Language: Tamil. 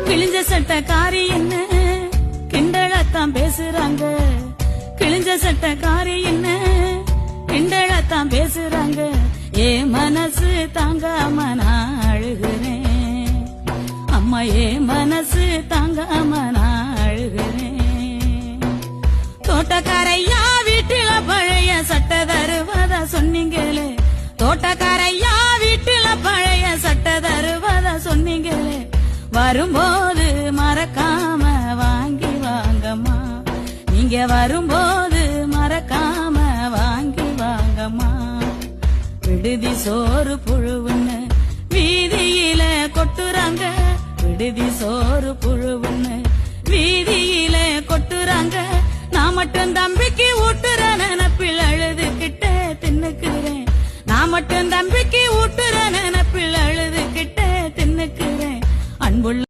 கிழிஞ்ச சட்டக்காரி என்ன கிண்டலத்தான் பேசுறாங்க, கிழிஞ்ச சட்டக்காரி என்ன கிண்டலத்தான் பேசுறாங்க. ஏ மனசு தாங்காம நான் அழுகிறேன், அம்மா ஏ மனசு தாங்காம நான் அழுகிறேன். தோட்டக்காரையா வீட்டுல பழைய சட்டை தருவதா சொன்னீங்களே, தோட்டக்காரையா வீட்டுல பழைய சட்டை தருவதா சொன்னீங்களே, வரும்போது மறக்காம வாங்கி வாங்கம்மா, நீங்க வரும்போது மறக்காம வாங்கி வாங்கம்மா. விடுதி சோறு புழுவுன்னு வீதியில கொட்டுறாங்க, விடுதி சோறு புழுவுன்னு வீதியில கொட்டுறாங்க. நான் மட்டும் தம்பிக்கு ஊட்டுற நினப்பில் அழுதுகிட்டே தின்னுக்குறேன், நான் மட்டும் தம்பிக்கு ஊட்டுற நினப்பில் அழுதுகிட்டே தின்னுக்குறேன். அன்புள்ள